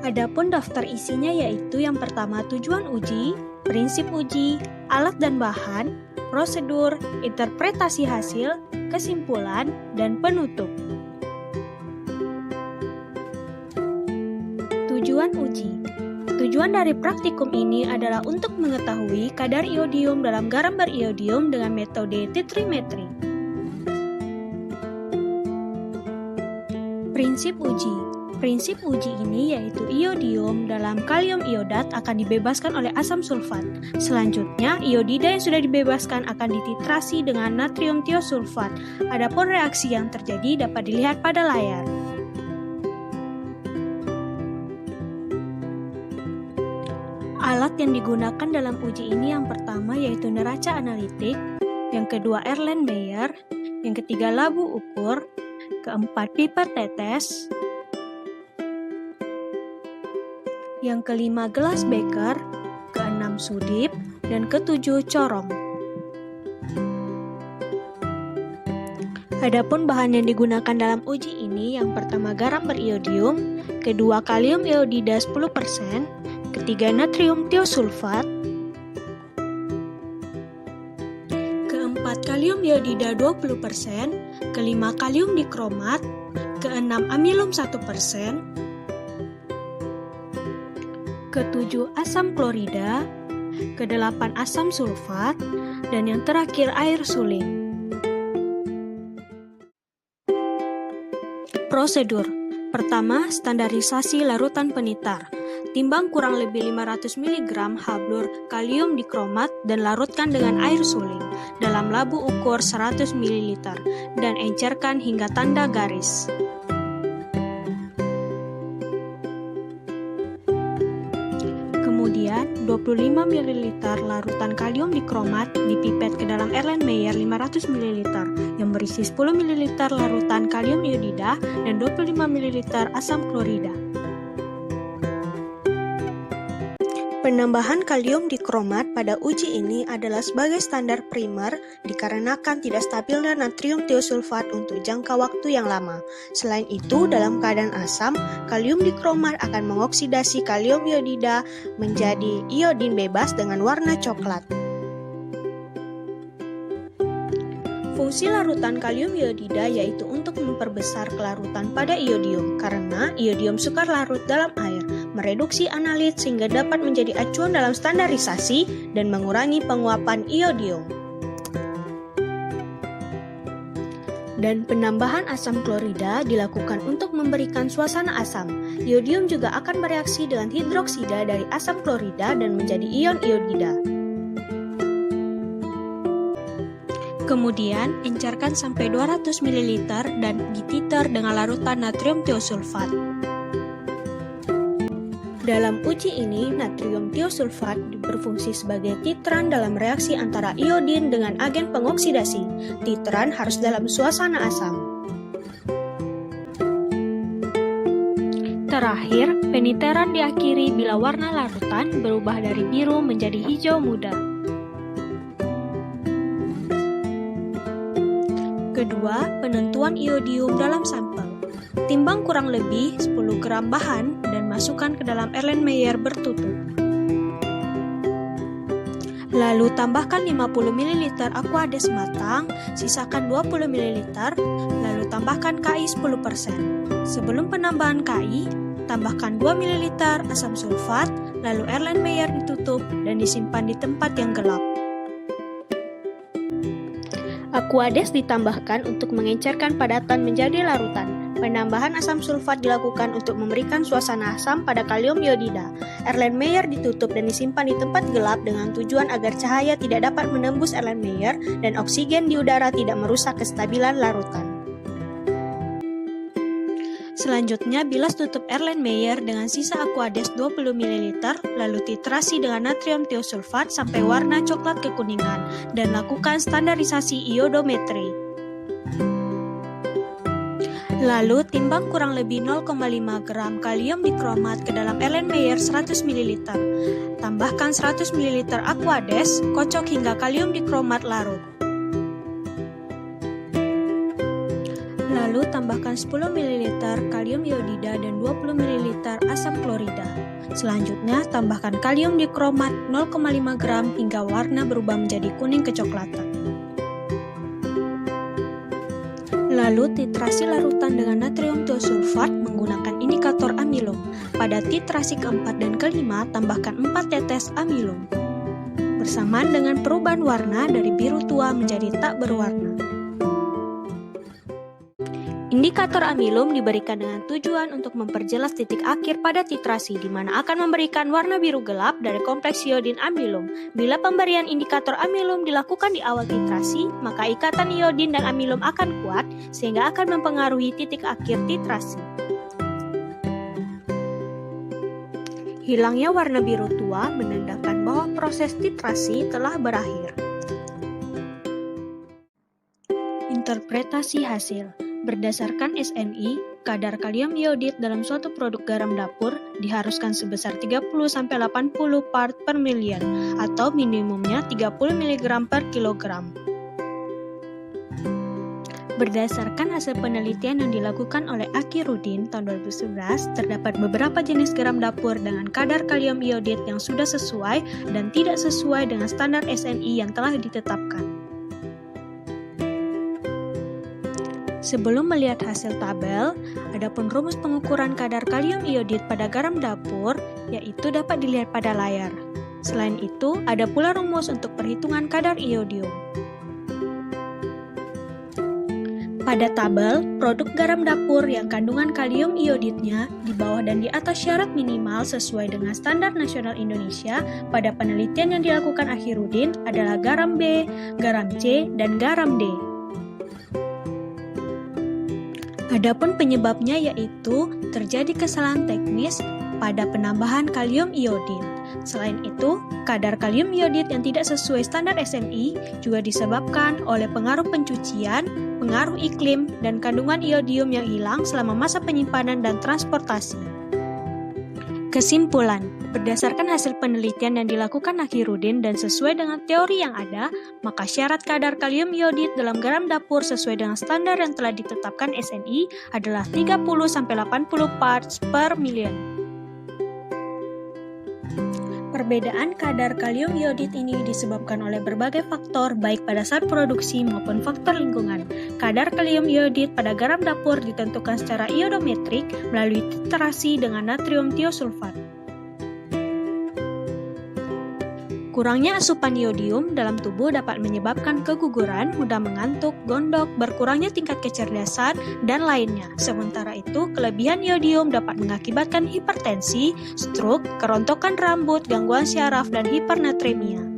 Adapun daftar isinya yaitu yang pertama tujuan uji, prinsip uji, alat dan bahan, prosedur, interpretasi hasil, kesimpulan, dan penutup. Tujuan uji. Tujuan dari praktikum ini adalah untuk mengetahui kadar iodium dalam garam beriodium dengan metode titrimetri. Prinsip uji. Prinsip uji ini yaitu iodium dalam kalium iodat akan dibebaskan oleh asam sulfat. Selanjutnya, iodida yang sudah dibebaskan akan dititrasi dengan natrium tiosulfat. Adapun reaksi yang terjadi dapat dilihat pada layar. Alat yang digunakan dalam uji ini yang pertama yaitu neraca analitik, yang kedua Erlenmeyer, yang ketiga labu ukur, keempat pipet tetes, yang kelima gelas beker, keenam sudip, dan ketujuh corong. Adapun bahan yang digunakan dalam uji ini yang pertama garam beriodium, kedua kalium iodida 10%, ketiga natrium tiosulfat, keempat kalium iodida 20%, kelima kalium dikromat, keenam amilum 1%, ketujuh asam klorida, kedelapan asam sulfat, dan yang terakhir air suling. Prosedur. Pertama, standarisasi larutan penitar. Timbang kurang lebih 500 mg hablur kalium dikromat dan larutkan dengan air suling dalam labu ukur 100 ml dan encerkan hingga tanda garis. Kemudian, 25 ml larutan kalium dikromat dipipet ke dalam Erlenmeyer 500 ml yang berisi 10 ml larutan kalium iodida dan 25 ml asam klorida. Penambahan kalium dikromat pada uji ini adalah sebagai standar primer dikarenakan tidak stabilnya natrium tiosulfat untuk jangka waktu yang lama. Selain itu, dalam keadaan asam, kalium dikromat akan mengoksidasi kalium iodida menjadi iodin bebas dengan warna coklat. Fungsi larutan kalium iodida yaitu untuk memperbesar kelarutan pada iodium karena iodium sukar larut dalam air, mereduksi analit sehingga dapat menjadi acuan dalam standarisasi dan mengurangi penguapan iodium. Dan penambahan asam klorida dilakukan untuk memberikan suasana asam. Iodium juga akan bereaksi dengan hidroksida dari asam klorida dan menjadi ion iodida. Kemudian, encerkan sampai 200 ml dan dititer dengan larutan natrium tiosulfat. Dalam uji ini, natrium tiosulfat berfungsi sebagai titran dalam reaksi antara iodin dengan agen pengoksidasi. Titran harus dalam suasana asam. Terakhir, peniteran diakhiri bila warna larutan berubah dari biru menjadi hijau muda. Kedua, penentuan iodium dalam sampel. Timbang kurang lebih 10 gram bahan dan masukkan ke dalam Erlenmeyer bertutup. Lalu tambahkan 50 ml aquades matang, sisakan 20 ml, lalu tambahkan KI 10%. Sebelum penambahan KI, tambahkan 2 ml asam sulfat, lalu Erlenmeyer ditutup dan disimpan di tempat yang gelap. Aquades ditambahkan untuk mengencerkan padatan menjadi larutan. Penambahan asam sulfat dilakukan untuk memberikan suasana asam pada kalium iodida. Erlenmeyer ditutup dan disimpan di tempat gelap dengan tujuan agar cahaya tidak dapat menembus Erlenmeyer dan oksigen di udara tidak merusak kestabilan larutan. Selanjutnya, bilas tutup Erlenmeyer dengan sisa aquades 20 ml, lalu titrasi dengan natrium tiosulfat sampai warna coklat kekuningan, dan lakukan standarisasi iodometri. Lalu, timbang kurang lebih 0,5 gram kalium dikromat ke dalam Erlenmeyer 100 ml. Tambahkan 100 ml aquades, kocok hingga kalium dikromat larut. Lalu tambahkan 10 ml kalium iodida dan 20 ml asam klorida. Selanjutnya, tambahkan kalium dikromat 0,5 gram hingga warna berubah menjadi kuning kecoklatan. Lalu titrasi larutan dengan natrium tiosulfat menggunakan indikator amilum. Pada titrasi keempat dan kelima, tambahkan 4 tetes amilum. Bersamaan dengan perubahan warna dari biru tua menjadi tak berwarna. Indikator amilum diberikan dengan tujuan untuk memperjelas titik akhir pada titrasi, di mana akan memberikan warna biru gelap dari kompleks iodin amilum. Bila pemberian indikator amilum dilakukan di awal titrasi, maka ikatan iodin dan amilum akan kuat, sehingga akan mempengaruhi titik akhir titrasi. Hilangnya warna biru tua menandakan bahwa proses titrasi telah berakhir. Interpretasi hasil. Berdasarkan SNI, kadar kalium iodid dalam suatu produk garam dapur diharuskan sebesar 30-80 part per million atau minimumnya 30 mg per kilogram. Berdasarkan hasil penelitian yang dilakukan oleh Akhiruddin tahun 2011, terdapat beberapa jenis garam dapur dengan kadar kalium iodid yang sudah sesuai dan tidak sesuai dengan standar SNI yang telah ditetapkan. Sebelum melihat hasil tabel, adapun rumus pengukuran kadar kalium iodid pada garam dapur, yaitu dapat dilihat pada layar. Selain itu, ada pula rumus untuk perhitungan kadar iodium. Pada tabel, produk garam dapur yang kandungan kalium iodidnya di bawah dan di atas syarat minimal sesuai dengan standar nasional Indonesia pada penelitian yang dilakukan Akhiruddin adalah garam B, garam C, dan garam D. Adapun penyebabnya yaitu terjadi kesalahan teknis pada penambahan kalium iodid. Selain itu, kadar kalium iodid yang tidak sesuai standar SNI juga disebabkan oleh pengaruh pencucian, pengaruh iklim, dan kandungan iodium yang hilang selama masa penyimpanan dan transportasi. Kesimpulan, berdasarkan hasil penelitian yang dilakukan Akhiruddin dan sesuai dengan teori yang ada, maka syarat kadar kalium iodid dalam garam dapur sesuai dengan standar yang telah ditetapkan SNI adalah 30-80 parts per million. Perbedaan kadar kalium iodid ini disebabkan oleh berbagai faktor baik pada saat produksi maupun faktor lingkungan. Kadar kalium iodid pada garam dapur ditentukan secara iodometrik melalui titrasi dengan natrium tiosulfat. Kurangnya asupan iodium dalam tubuh dapat menyebabkan keguguran, mudah mengantuk, gondok, berkurangnya tingkat kecerdasan, dan lainnya. Sementara itu, kelebihan iodium dapat mengakibatkan hipertensi, stroke, kerontokan rambut, gangguan syaraf, dan hipernatremia.